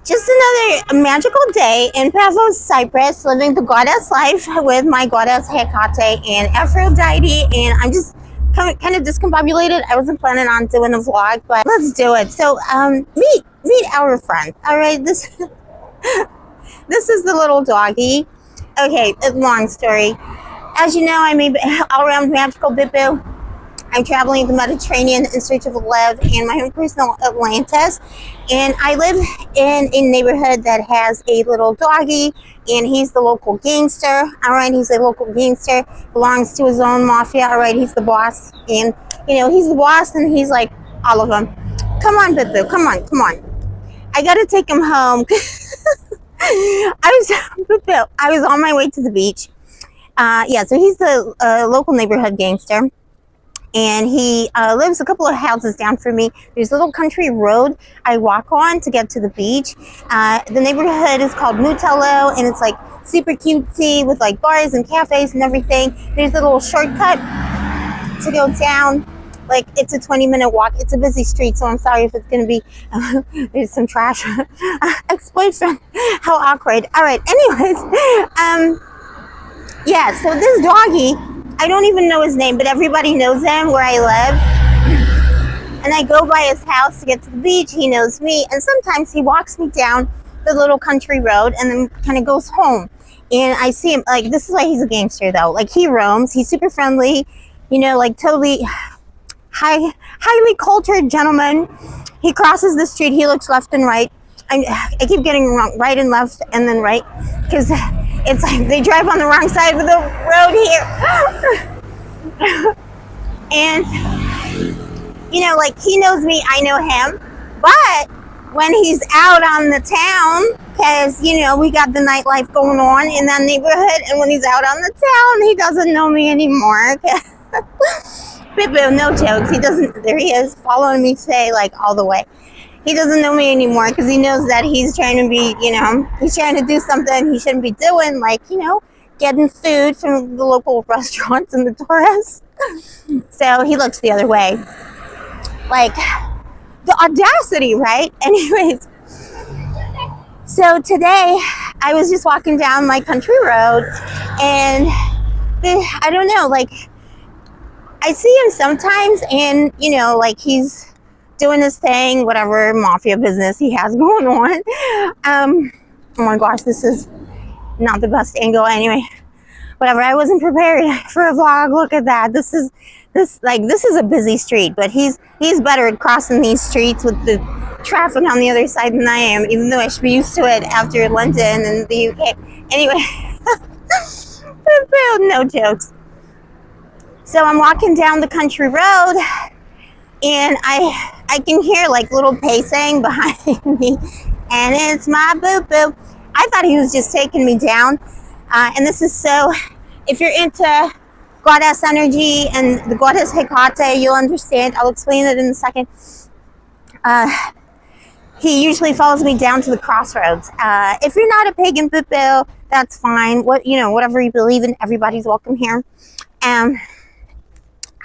Just another magical day in Paphos, Cyprus, living the goddess life with my goddess Hecate and Aphrodite, and I'm just kind of discombobulated. I wasn't planning on doing a vlog, but let's do it. So, meet our friend. All right, this this is the little doggy. Okay, long story. As you know, I'm a all-around magical boo. I'm traveling the Mediterranean in search of love and my own personal Atlantis. And I live in a neighborhood that has a little doggy, and he's the local gangster. All right, he's a local gangster, belongs to his own mafia. All right, he's the boss. And, you know, he's the boss, and he's like all of them. Come on, Boo, come on, come on. I got to take him home. I was on my way to the beach. Yeah, so he's the local neighborhood gangster. And he lives a couple of houses down from me. There's a little country road I walk on to get to the beach. The neighborhood is called Mutello, and it's like super cutesy with like bars and cafes and everything. There's a little shortcut to go down. Like, it's a 20-minute walk. It's a busy street, so I'm sorry if it's going to be, there's some trash. Ex-boyfriend, how awkward. All right, anyways. Yeah, so this doggy, I don't even know his name, but everybody knows him where I live. And I go by his house to get to the beach. He knows me. And sometimes he walks me down the little country road and then kind of goes home. And I see him, like, this is why he's a gangster, though. Like, he roams. He's super friendly, you know, like totally highly cultured gentleman. He crosses the street. He looks left and right. I keep getting wrong, right and left and then right, because it's like they drive on the wrong side of the road here. And, you know, like, he knows me, I know him. But when he's out on the town, because, you know, we got the nightlife going on in that neighborhood, and when he's out on the town, he doesn't know me anymore. Boo, no jokes. He doesn't, there he is, following me today, like, all the way. He doesn't know me anymore because he knows that he's trying to be, you know, he's trying to do something he shouldn't be doing, like, you know, getting food from the local restaurants and the tourists. So he looks the other way. Like, the audacity, right? Anyways, so today I was just walking down my country road, and I don't know, like, I see him sometimes, and, you know, like, he's doing his thing, whatever mafia business he has going on. Oh my gosh, this is not the best angle. Anyway, whatever. I wasn't prepared for a vlog. Look at that. This is a busy street, but he's better at crossing these streets with the traffic on the other side than I am, even though I should be used to it after London and the UK. Anyway, no jokes. So I'm walking down the country road, and I can hear like little pacing behind me, and it's my boo. I thought he was just taking me down, and this is so, if you're into goddess energy and the goddess Hecate, you'll understand. I'll explain it in a second. He usually follows me down to the crossroads. If you're not a pagan boo, that's fine. Whatever you believe in, everybody's welcome here.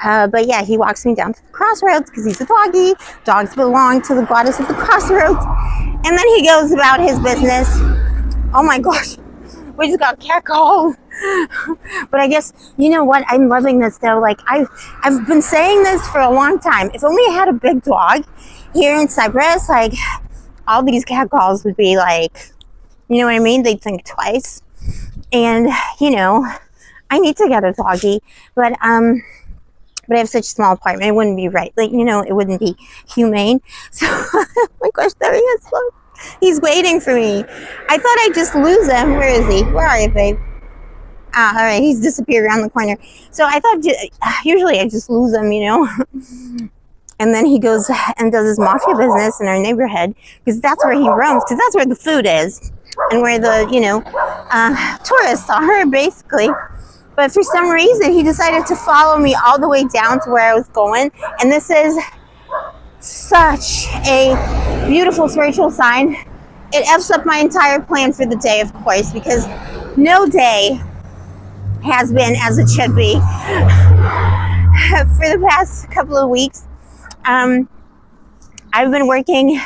But yeah, he walks me down to the crossroads because he's a doggy. Dogs belong to the goddess of the crossroads. And then he goes about his business. Oh my gosh, we just got catcalled. But I guess, you know what? I'm loving this though. Like, I've been saying this for a long time. If only I had a big dog here in Cyprus, like, all these catcalls would be like, you know what I mean? They'd think twice. And, you know, I need to get a doggy. But I have such a small apartment, it wouldn't be right. Like, you know, it wouldn't be humane. So, oh my gosh, there he is. Look. He's waiting for me. I thought I'd just lose him. Where is he? Where are you, babe? All right, he's disappeared around the corner. So I thought, usually I just lose him, you know. And then he goes and does his mafia business in our neighborhood, because that's where he roams, because that's where the food is, and where the, you know, tourists are, basically. But for some reason, he decided to follow me all the way down to where I was going. And this is such a beautiful spiritual sign. It F's up my entire plan for the day, of course, because no day has been as it should be for the past couple of weeks. I've been working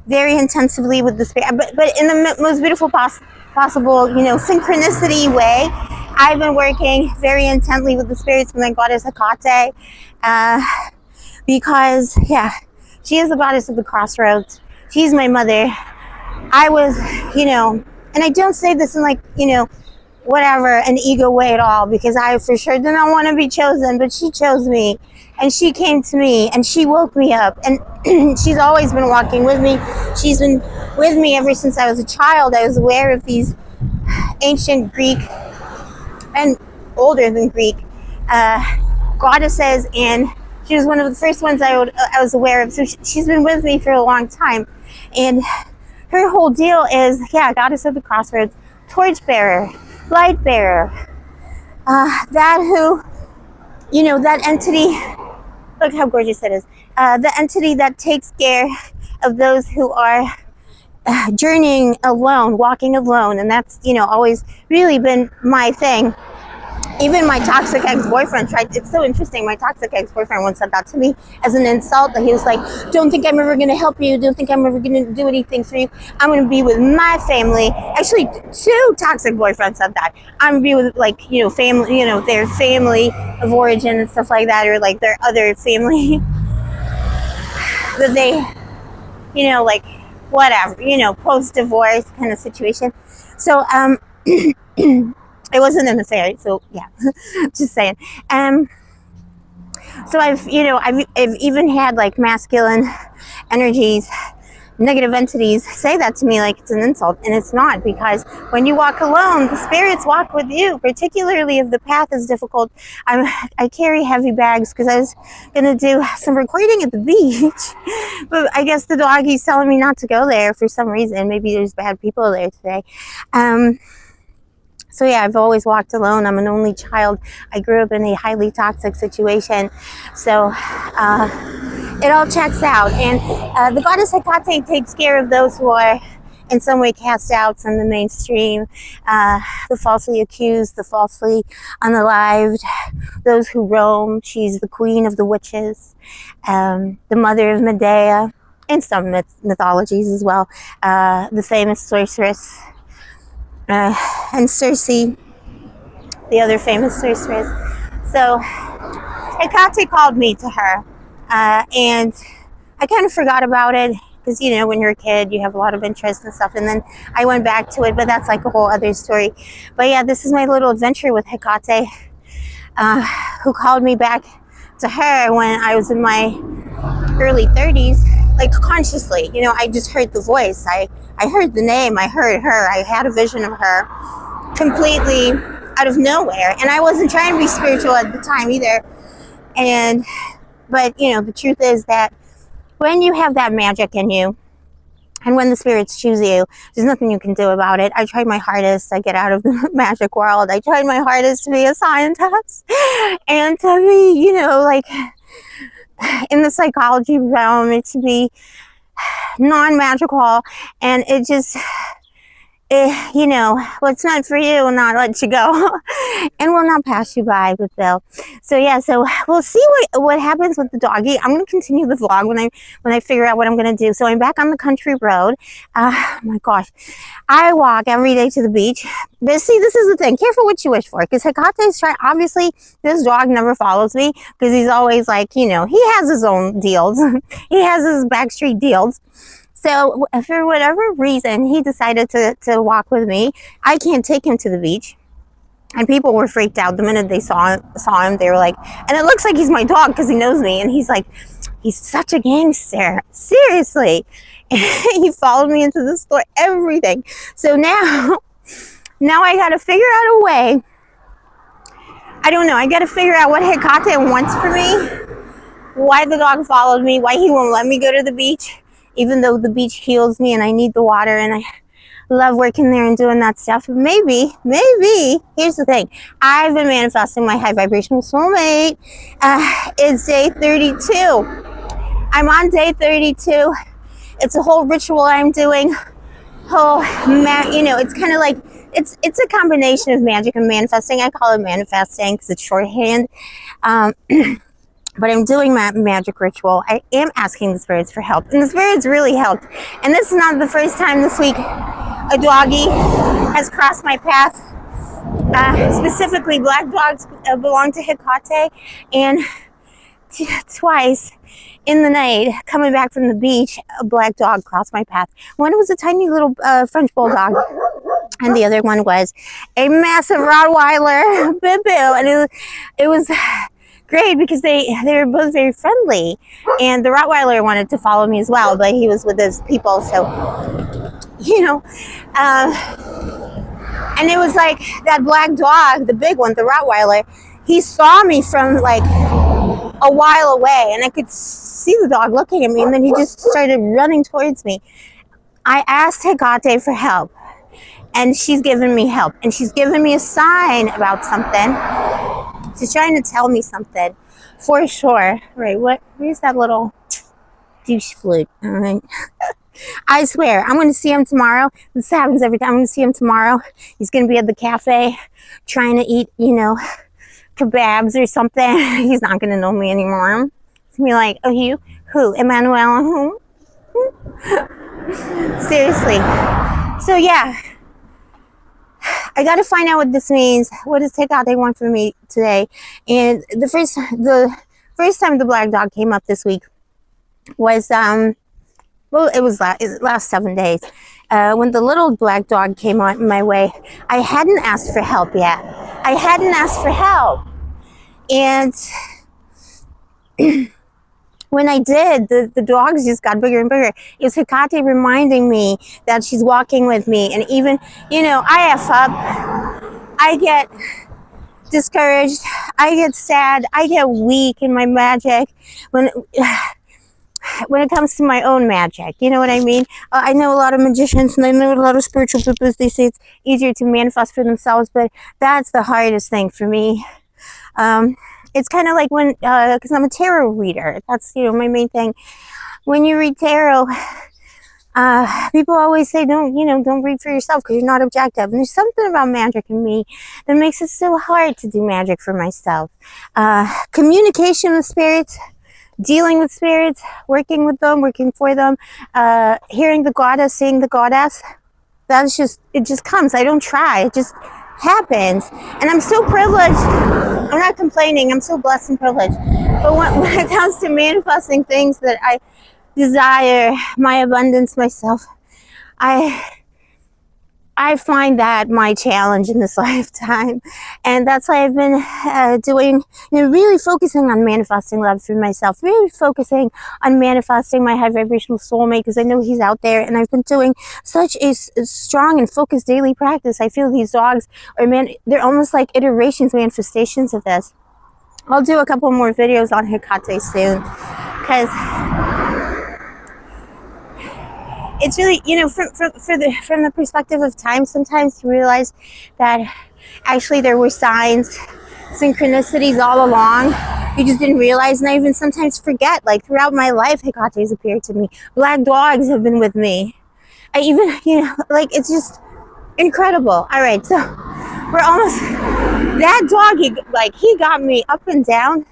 very intensively with the spirit, but in the most beautiful possible, you know, synchronicity way. I've been working very intently with the spirits of my goddess Hecate, because, yeah, she is the goddess of the crossroads. She's my mother. I was, you know, and I don't say this in like, you know, whatever, an ego way at all, because I for sure did not want to be chosen, but she chose me, and she came to me, and she woke me up, and she's always been walking with me. She's been with me ever since I was a child. I was aware of these ancient Greek and older than Greek goddesses, and she was one of the first ones I was aware of. So she's been with me for a long time, and her whole deal is, yeah, goddess of the crossroads, torchbearer, light bearer, that who, you know, that entity, look how gorgeous it is, the entity that takes care of those who are journeying alone, walking alone. And that's, you know, always really been my thing. Even my toxic ex-boyfriend tried, it's so interesting, my toxic ex-boyfriend once said that to me as an insult, that he was like, don't think I'm ever going to help you, don't think I'm ever going to do anything for you, I'm going to be with my family. Actually, 2 toxic boyfriends said that. I'm going to be with, like, you know, family, you know, their family of origin and stuff like that, or like their other family that they, you know, like, whatever, you know, post-divorce kind of situation. So, it wasn't an affair, so yeah, just saying. So I've even had like masculine energies, negative entities say that to me like it's an insult, and it's not, because when you walk alone, the spirits walk with you, particularly if the path is difficult. I carry heavy bags because I was gonna do some recording at the beach, but I guess the doggy's telling me not to go there for some reason. Maybe there's bad people there today. So yeah, I've always walked alone. I'm an only child. I grew up in a highly toxic situation. So it all checks out. And the goddess Hecate takes care of those who are in some way cast out from the mainstream, the falsely accused, the falsely unalived, those who roam. She's the queen of the witches, the mother of Medea, in some mythologies as well, the famous sorceress, and Circe, the other famous sorceress. So Hecate called me to her, and I kind of forgot about it, because, you know, when you're a kid, you have a lot of interest and stuff, and then I went back to it, but that's like a whole other story. But yeah, this is my little adventure with Hecate, who called me back to her when I was in my early 30s, like consciously. You know, I just heard the voice, I heard the name, I heard her, I had a vision of her completely out of nowhere, and I wasn't trying to be spiritual at the time either. But you know, the truth is that when you have that magic in you, and when the spirits choose you, there's nothing you can do about it. I tried my hardest to get out of the magic world. I tried my hardest to be a scientist and to be, you know, like in the psychology realm, it's to be non-magical, and it just, you know, what's not for you will not let you go and will not pass you by with Bill. So yeah, so we'll see what happens with the doggy. I'm going to continue the vlog when I figure out what I'm going to do. So I'm back on the country road. Oh my gosh, I walk every day to the beach. But see, this is the thing, careful what you wish for, because Hecate's trying, obviously this dog never follows me, because he's always like, you know, he has his own deals. He has his backstreet deals. So for whatever reason, he decided to walk with me. I can't take him to the beach. And people were freaked out the minute they saw him. They were like, and it looks like he's my dog because he knows me. And he's like, he's such a gangster. Seriously. He followed me into the store, everything. So now I got to figure out a way. I don't know. I got to figure out what Hecate wants for me. Why the dog followed me. Why he won't let me go to the beach. Even though the beach heals me and I need the water and I love working there and doing that stuff. Maybe, here's the thing. I've been manifesting my high vibrational soulmate. It's day 32. I'm on day 32. It's a whole ritual I'm doing. You know, it's kind of like, it's a combination of magic and manifesting. I call it manifesting because it's shorthand. but I'm doing my magic ritual. I am asking the spirits for help, and the spirits really helped. And this is not the first time this week a doggy has crossed my path. Specifically, black dogs belong to Hecate, and twice in the night, coming back from the beach, a black dog crossed my path. One was a tiny little French bulldog, and the other one was a massive Rottweiler, Boo Boo, and it was great because they were both very friendly, and the Rottweiler wanted to follow me as well, but he was with his people, so and it was like that black dog, the big one, the Rottweiler, he saw me from like a while away, and I could see the dog looking at me, and then he just started running towards me. I asked Hecate for help, and she's given me help, and she's given me a sign about something. She's trying to tell me something for sure. Right, where's that little douche flute? All right. I swear, I'm going to see him tomorrow. This happens every time. I'm going to see him tomorrow. He's going to be at the cafe trying to eat, kebabs or something. He's not going to know me anymore. He's going to be like, oh, you? Who? Emmanuel? Who? Seriously. So, yeah. I got to find out what this means. What does Hecate want from me today? And the first time the black dog came up this week was, it was last 7 days. When the little black dog came on my way, I hadn't asked for help yet. I hadn't asked for help. And when I did, the dogs just got bigger and bigger. It was Hecate reminding me that she's walking with me. And even, I F up. I get discouraged. I get sad. I get weak in my magic when it comes to my own magic. You know what I mean? I know a lot of magicians, and I know a lot of spiritual people. They say it's easier to manifest for themselves, but that's the hardest thing for me. It's kind of like when, because I'm a tarot reader. That's, my main thing. When you read tarot, people always say, don't read for yourself because you're not objective. And there's something about magic in me that makes it so hard to do magic for myself. Communication with spirits, dealing with spirits, working with them, working for them, hearing the goddess, seeing the goddess. It just comes. I don't try. It just happens. And I'm so privileged. I'm not complaining. I'm so blessed and privileged. But when it comes to manifesting things that I desire, my abundance, myself, I find that my challenge in this lifetime. And that's why I've been doing, really focusing on manifesting love through myself, really focusing on manifesting my high vibrational soulmate, because I know he's out there. And I've been doing such a strong and focused daily practice. I feel these dogs they're almost like iterations, manifestations of this. I'll do a couple more videos on Hecate soon, because it's really, from the perspective of time, sometimes you realize that actually there were signs, synchronicities all along. You just didn't realize, and I even sometimes forget. Like throughout my life, Hecate's appeared to me. Black dogs have been with me. I even, it's just incredible. All right, so we're almost, that dog, he got me up and down.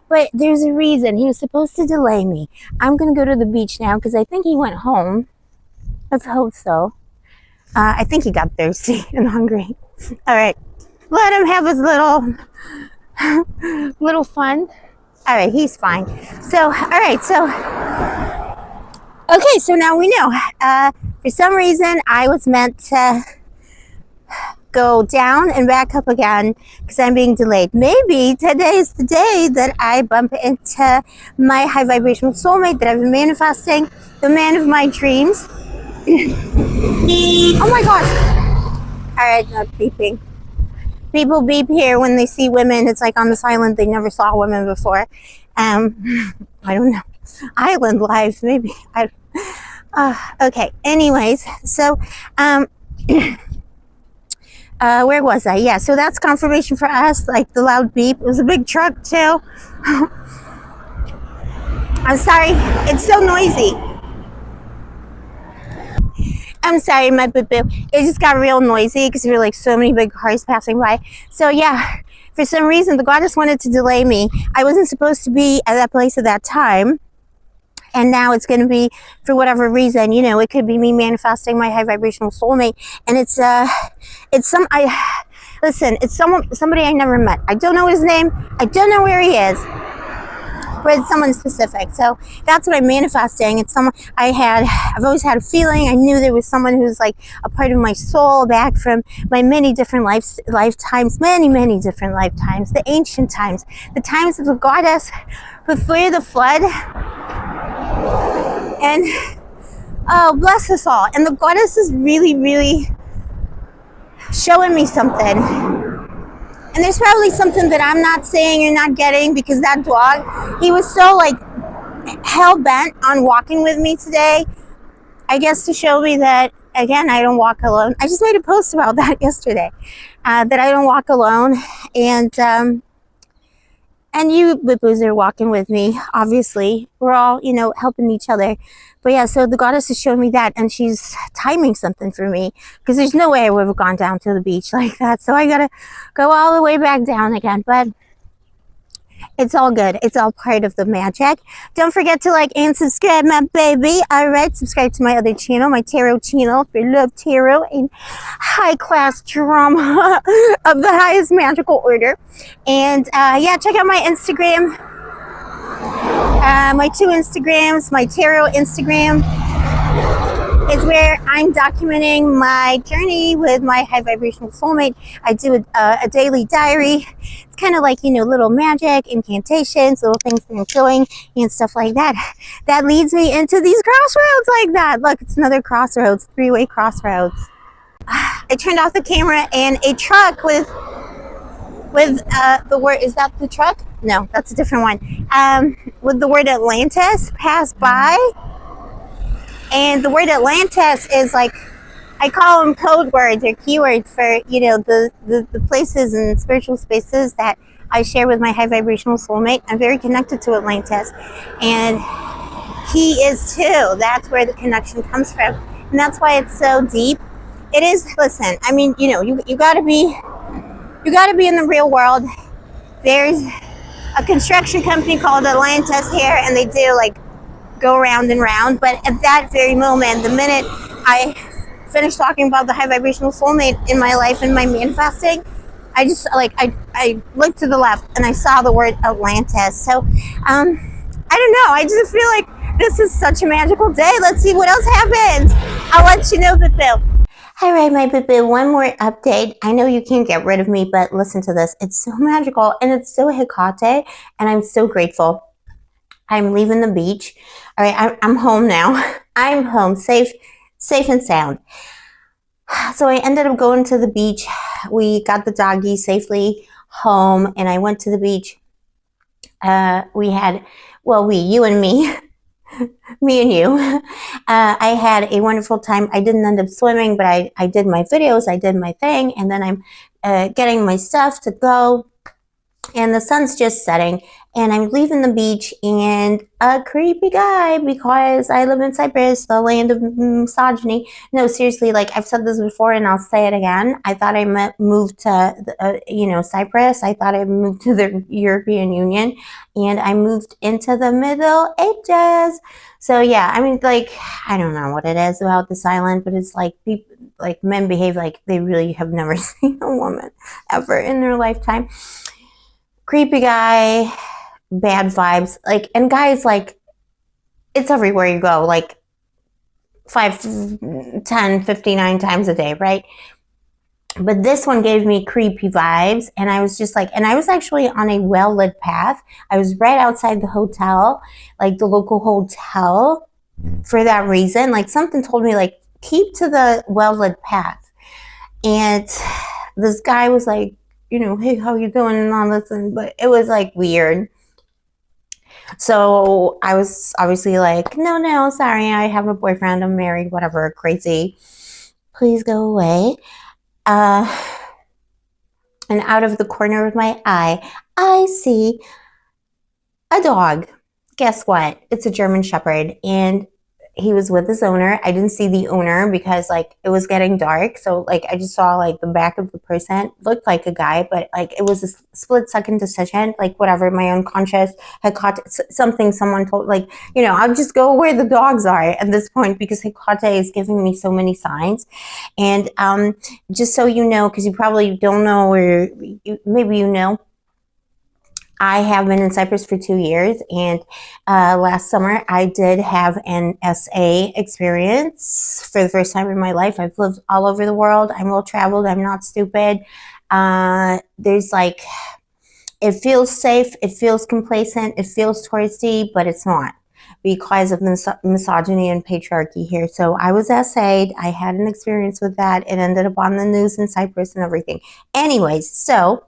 But there's a reason. He was supposed to delay me. I'm going to go to the beach now because I think he went home. Let's hope so. I think he got thirsty and hungry. All right. Let him have his little fun. All right. He's fine. So, all right. So, okay. So now we know. For some reason, I was meant to go down and back up again because I'm being delayed. Maybe today is the day that I bump into my high vibrational soulmate that I've been manifesting, the man of my dreams. Oh my gosh. Alright, not beeping. People beep here when they see women. It's like on this island they never saw women before. I don't know. Island lives, maybe. Okay, anyways. So, where was I? Yeah, so that's confirmation for us, like the loud beep. It was a big truck too. I'm sorry, it's so noisy. I'm sorry, my boo-boo. It just got real noisy because there were like so many big cars passing by. So yeah, for some reason, the goddess wanted to delay me. I wasn't supposed to be at that place at that time. And now it's going to be, for whatever reason, you know, it could be me manifesting my high vibrational soulmate. And it's somebody I never met. I don't know his name. I don't know where he is. But it's someone specific. So that's what I'm manifesting. It's someone I've always had a feeling. I knew there was someone who's like a part of my soul back from my many different lifetimes, many different lifetimes, the ancient times, the times of the goddess before the flood. And oh, bless us all. And the goddess is really showing me something. And there's probably something that I'm not saying or not getting, because that dog, he was so like hell-bent on walking with me today. I guess to show me that, again, I don't walk alone. I just made a post about that yesterday, that I don't walk alone. And you boo-boos are walking with me, obviously. We're all, you know, helping each other. But yeah, so the goddess is showing me that, and she's timing something for me, because there's no way I would have gone down to the beach like that. So I gotta go all the way back down again. But it's all good. It's all part of the magic. Don't forget to like and subscribe, my baby. Alright, subscribe to my other channel, my tarot channel, if you love tarot and high-class drama of the highest magical order. And yeah, check out my Instagram. My 2 Instagrams, my tarot Instagram is where I'm documenting my journey with my high vibrational soulmate. I do a daily diary. It's kind of like, you know, little magic, incantations, little things that I'm doing and stuff like that. That leads me into these crossroads like that. Look, it's another crossroads, 3-way crossroads. I turned off the camera and a truck with the word, is that the truck? No, that's a different one. With the word Atlantis passed by. And the word Atlantis is like, I call them code words or keywords for, you know, the places and spiritual spaces that I share with my high vibrational soulmate. I'm very connected to Atlantis, and he is too. That's where the connection comes from, and that's why it's so deep. It is. Listen, I mean, you know, you gotta be in the real world. There's a construction company called Atlantis here, and they do like go round and round. But at that very moment, the minute I finished talking about the high vibrational soulmate in my life and my manifesting, I just like I looked to the left and I saw the word Atlantis. So I don't know, I just feel like this is such a magical day. Let's see what else happens. I'll let you know, boo-boo. All right, my boo-boo, one more update. I know you can't get rid of me, but listen to this. It's so magical and it's so Hecate, and I'm so grateful. I'm leaving the beach. All right, I'm home now. I'm home, safe and sound. So I ended up going to the beach. We got the doggy safely home, and I went to the beach. You and me, me and you. I had a wonderful time. I didn't end up swimming, but I did my videos, I did my thing, and then I'm getting my stuff to go. And the sun's just setting, and I'm leaving the beach, and a creepy guy, because I live in Cyprus, the land of misogyny. No, seriously, like I've said this before and I'll say it again. I thought I moved to, Cyprus. I thought I moved to the European Union, and I moved into the Middle Ages. So yeah, I mean, like, I don't know what it is about this island, but it's like people, like men behave like they really have never seen a woman ever in their lifetime. Creepy guy, bad vibes, like, and guys, like, it's everywhere you go, like 5, 10, 59 times a day, right? But this one gave me creepy vibes, and I was just like, and I was actually on a well-lit path. I was right outside the hotel, like the local hotel, for that reason. Like, something told me, like, keep to the well-lit path. And this guy was like, hey, how you doing and all this, but it was like weird. So I was obviously like, no, sorry, I have a boyfriend, I'm married, whatever, crazy. Please go away. And out of the corner of my eye, I see a dog. Guess what? It's a German Shepherd, and he was with his owner. I didn't see the owner because like it was getting dark. So like I just saw like the back of the person. Looked like a guy, but like it was a split second decision. Like whatever, my unconscious had caught something someone told. Like, you know, I'll just go where the dogs are at this point because Hecate is giving me so many signs. And just so you know, because you probably don't know, or maybe you know, I have been in Cyprus for 2 years, and last summer I did have an SA experience for the first time in my life. I've lived all over the world. I'm well traveled. I'm not stupid. There's like, it feels safe. It feels complacent. It feels touristy, but it's not because of misogyny and patriarchy here. So I was SA'd. I had an experience with that. It ended up on the news in Cyprus and everything. Anyways, so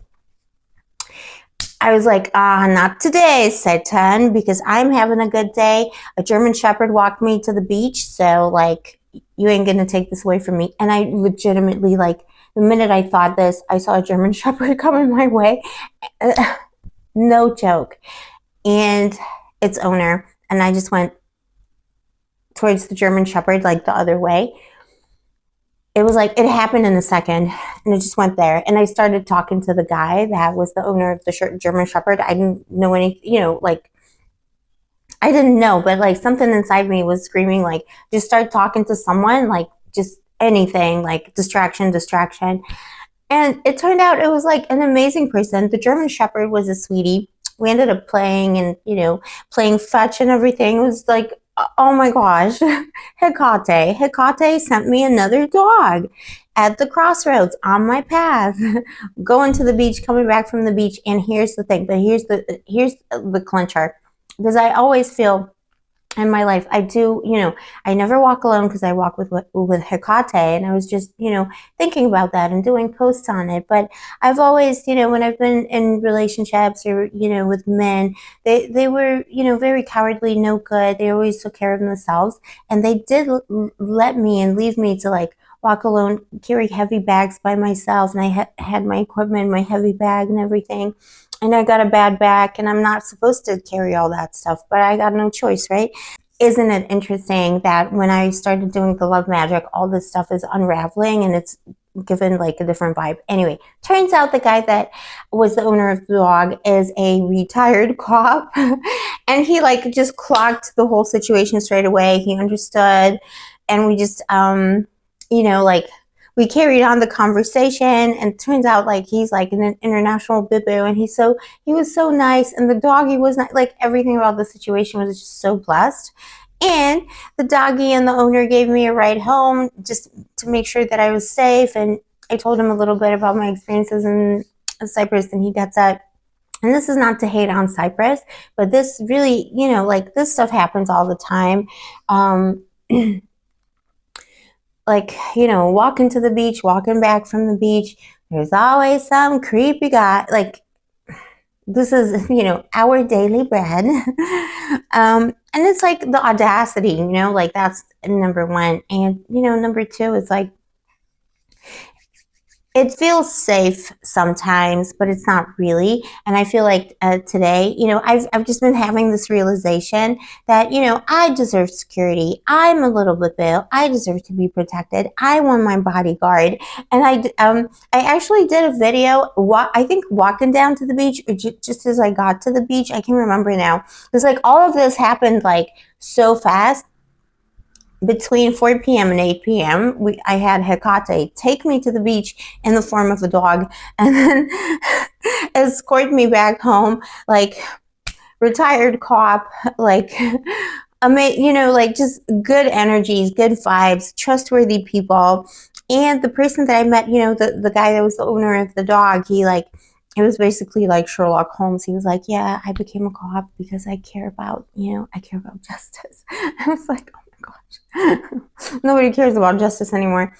I was like, not today, Satan, because I'm having a good day. A German Shepherd walked me to the beach, so like, you ain't gonna take this away from me. And I legitimately, like, the minute I thought this, I saw a German Shepherd coming my way. No joke. And its owner, and I just went towards the German Shepherd, like the other way. It was like, it happened in a second, and it just went there. And I started talking to the guy that was the owner of the German Shepherd. I didn't know any, you know, like, I didn't know, but like something inside me was screaming, like, just start talking to someone, like, just anything, like distraction. And it turned out it was like an amazing person. The German Shepherd was a sweetie. We ended up playing and, you know, playing fetch and everything. It was like, oh my gosh, Hecate sent me another dog at the crossroads on my path, going to the beach, coming back from the beach. And here's the thing, but here's the clincher, because I always feel in my life, I do, you know, I never walk alone because I walk with Hecate, and I was just, you know, thinking about that and doing posts on it. But I've always, you know, when I've been in relationships or, you know, with men, they were, you know, very cowardly, no good. They always took care of themselves, and they did let me and leave me to like walk alone, carry heavy bags by myself, and I had my equipment, my heavy bag and everything. And I got a bad back, and I'm not supposed to carry all that stuff, but I got no choice, right? Isn't it interesting that when I started doing the love magic, all this stuff is unraveling and it's given like a different vibe. Anyway, turns out the guy that was the owner of the dog is a retired cop, and he like just clocked the whole situation straight away. He understood, and we just, you know, like, we carried on the conversation, and it turns out like he's like an international biboo, and he was so nice, and the doggy was not, like, everything about the situation was just so blessed. And the doggy and the owner gave me a ride home just to make sure that I was safe, and I told him a little bit about my experiences in Cyprus, and he gets that. And this is not to hate on Cyprus, but this really, you know, like, this stuff happens all the time. Like, you know, walking to the beach, walking back from the beach, there's always some creepy guy. Like, this is, you know, our daily bread. And it's like the audacity, you know, like, that's number one. And, you know, number two is like, it feels safe sometimes, but it's not really. And I feel like today, you know, I've just been having this realization that, you know, I deserve security. I'm a little bit ill. I deserve to be protected. I want my bodyguard. And I actually did a video, I think walking down to the beach, or just as I got to the beach. I can remember now. It's like all of this happened like so fast. Between 4 p.m. and 8 p.m., I had Hecate take me to the beach in the form of a dog, and then escort me back home, like, retired cop, like, you know, like, just good energies, good vibes, trustworthy people. And the person that I met, you know, the guy that was the owner of the dog, he, like, it was basically like Sherlock Holmes. He was like, yeah, I became a cop because I care about, you know, I care about justice. I was like, gosh, nobody cares about justice anymore.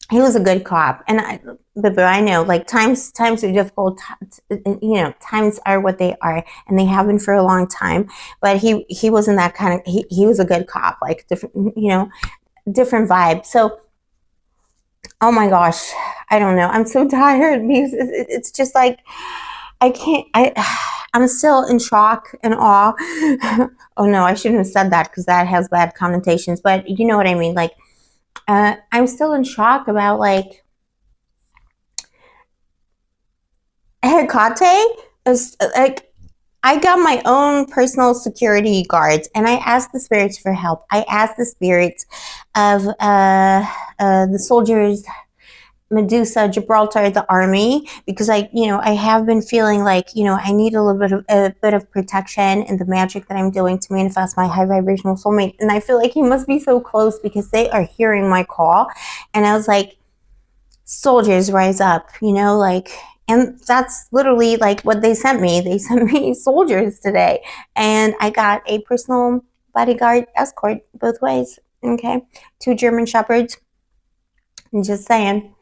He was a good cop, and I know, like, times are difficult. You know, times are what they are, and they have been for a long time. But he wasn't that kind of. He was a good cop, like, different, you know, different vibe. So, oh my gosh, I don't know. I'm so tired because it's just like, I can't. I'm still in shock and awe. Oh no, I shouldn't have said that because that has bad connotations, but you know what I mean. Like, I'm still in shock about like Hecate is like, I got my own personal security guards, and I asked the spirits for help. I asked the spirits of the soldiers, Medusa, Gibraltar, the army, because I have been feeling like, I need a bit of protection in the magic that I'm doing to manifest my high vibrational soulmate. And I feel like he must be so close because they are hearing my call. And I was like, soldiers rise up, and that's literally like what they sent me. They sent me soldiers today, and I got a personal bodyguard escort both ways. Okay, 2 German shepherds. I'm just saying.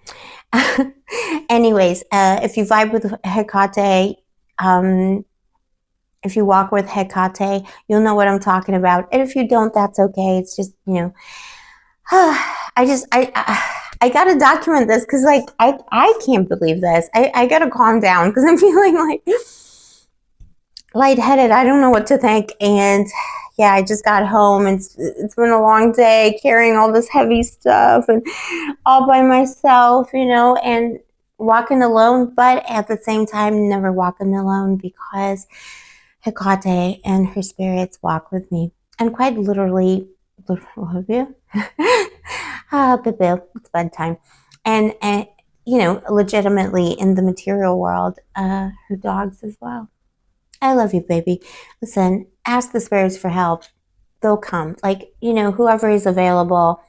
Anyways, if you vibe with Hecate, if you walk with Hecate, you'll know what I'm talking about. And if you don't, that's okay. It's just, I gotta document this because like I can't believe this. I gotta calm down because I'm feeling like lightheaded. I don't know what to think. And yeah, I just got home and it's been a long day carrying all this heavy stuff and all by myself, and walking alone, but at the same time, never walking alone because Hecate and her spirits walk with me. And quite literally, it's bedtime. And legitimately in the material world, her dogs as well. I love you, baby. Listen, ask the spirits for help. They'll come. Like, whoever is available.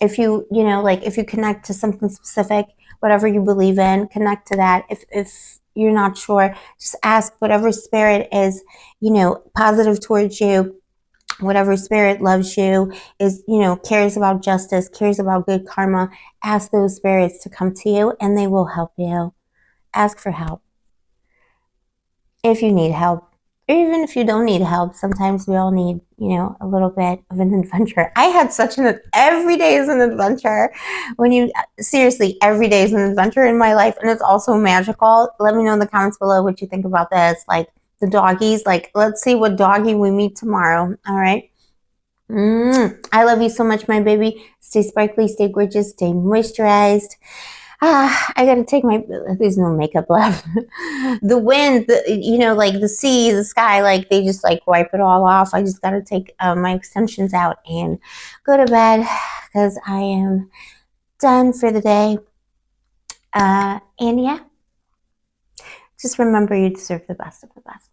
If you connect to something specific, whatever you believe in, connect to that. If you're not sure, just ask whatever spirit is, positive towards you, whatever spirit loves you, is, cares about justice, cares about good karma. Ask those spirits to come to you and they will help you. Ask for help. If you need help, or even if you don't need help, sometimes we all need, a little bit of an adventure. I had every day is an adventure. Seriously, every day is an adventure in my life, and it's also magical. Let me know in the comments below what you think about this. Like the doggies, like let's see what doggy we meet tomorrow. All right. I love you so much, my baby. Stay sparkly, stay gorgeous, stay moisturized. I gotta take there's no makeup left. The wind, like the sea, the sky, like they just like wipe it all off. I just gotta take my extensions out and go to bed because I am done for the day. And yeah, just remember you deserve the best of the best.